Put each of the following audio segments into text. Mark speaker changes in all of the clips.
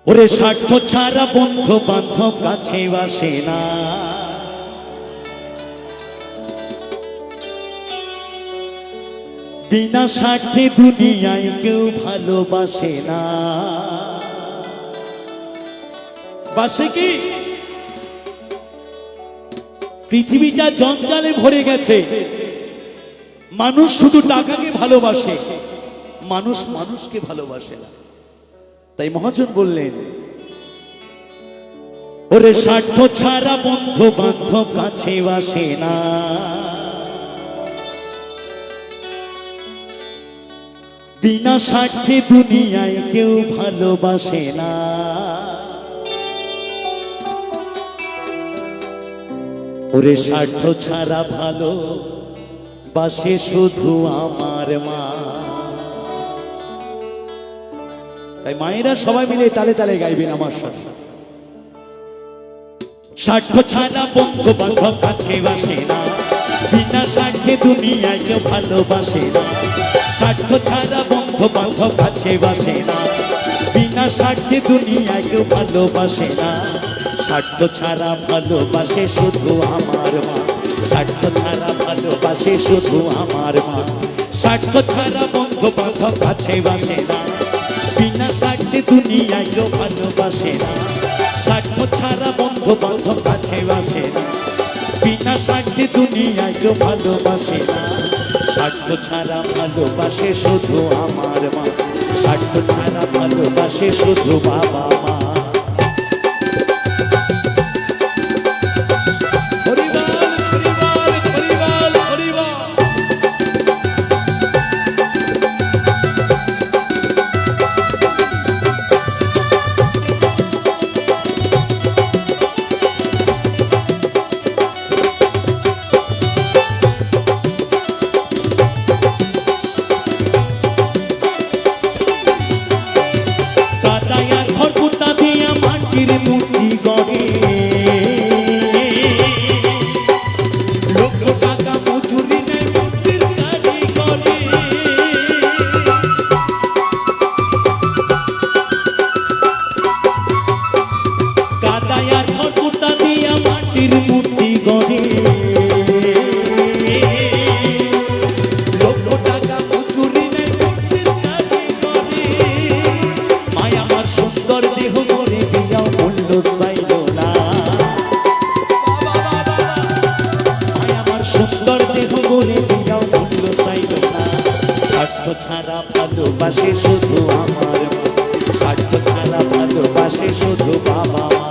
Speaker 1: ওরে স্বার্থ ছাড়া বন্ধু বান্ধব কাছে আসে না, বিনা স্বার্থে দুনিয়ায় কেউ ভালোবাসে না। বাসে কি? পৃথিবীটা জঞ্জালে ভরে গেছে, মানুষ শুধু টাকাকে ভালোবাসে, মানুষ মানুষকে ভালোবাসে না। তাই মহাজন বললেন, ওরে স্বার্থ ছাড়া বন্ধু বান্ধব কাছে আসে না, বিনা স্বার্থে দুনিয়ায় কেউ ভালোবাসে না। ওরে স্বার্থ ছাড়া ভালো বাসে শুধু আমার মা। তাই মায়েরা সবাই মিলে তালে তালে গাইবেন আমার সাথে। স্বার্থ ছাড়া বন্ধু বান্ধব কাছে আসে না, বিনা স্বার্থে দুনিয়ায় কেউ ভালোবাসে না। স্বার্থ ছাড়া বন্ধু বান্ধব কাছে আসে না, বিনা স্বার্থে দুনিয়ায় কেউ ভালোবাসে না। স্বার্থ ছাড়া ভালোবাসে শুধু আমার মা, স্বার্থ ছাড়া ভালোবাসে শুধু আমার মা। স্বার্থ ছাড়া বন্ধু বান্ধব কাছে আসে না, বিনা স্বার্থে দুনিয়ায় কেউ ভালোবাসে না। স্বার্থ ছাড়া বন্ধু বান্ধব কাছে আসে না, বিনা স্বার্থে দুনিয়ায় কেউ ভালোবাসে না। স্বার্থ ছাড়া ভালোবাসে শুধু আমার মা, স্বার্থ ছাড়া ভালোবাসে শুধু বাবা মা। স্বার্থ ছাড়া ভালোবাসে শুধু আমার মা, স্বার্থ ছাড়া ভালোবাসে শুধু বাবা মা।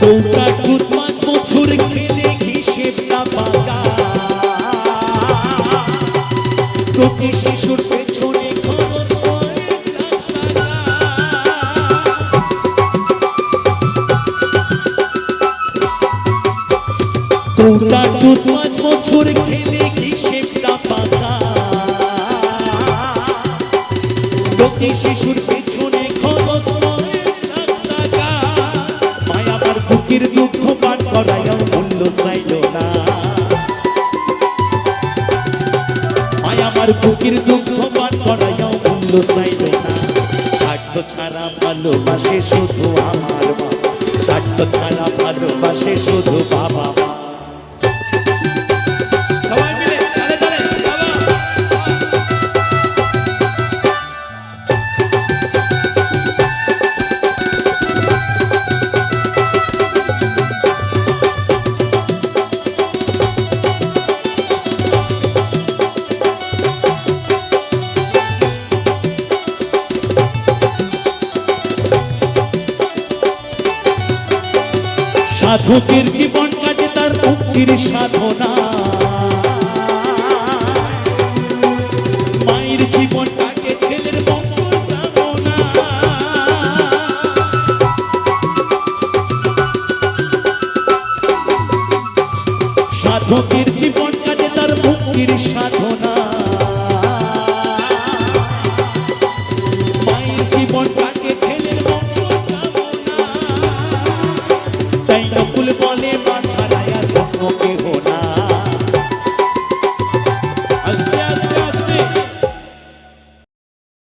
Speaker 1: কৌটা দুধ 5 বছর খেলে হিসেবটা পাকা, প্রতি শিশুর পেছনে খরচ করে টাকা। কৌটা দুধ 5 বছর খেলে হিসেবটা পাকা, প্রতি শিশুর পেছনে খরচ করে টাকা। বুকের দুঃখ পান করাইও মূল্য চাইল না, মায় আমার বুকের দুঃখ পান করাইও মূল্য চাইল না। স্বার্থ ছাড়া ভালোবাসে শুধু আমার মা, স্বার্থ ছাড়া ভালোবাসে শুধু বাবা মা। সাধকের জীবন কাটে তার মুক্তির সাধনা, মায়ের জীবন কাটে ছেলের মঙ্গল কামনা। ভোগের জীবন কাটে তার মুক্তির সাধনা। মায়ের জীবন কাটে ছেলের মঙ্গল কামনা। তাই নকুল বলে মা ছাড়া আর অন্য কেহ না।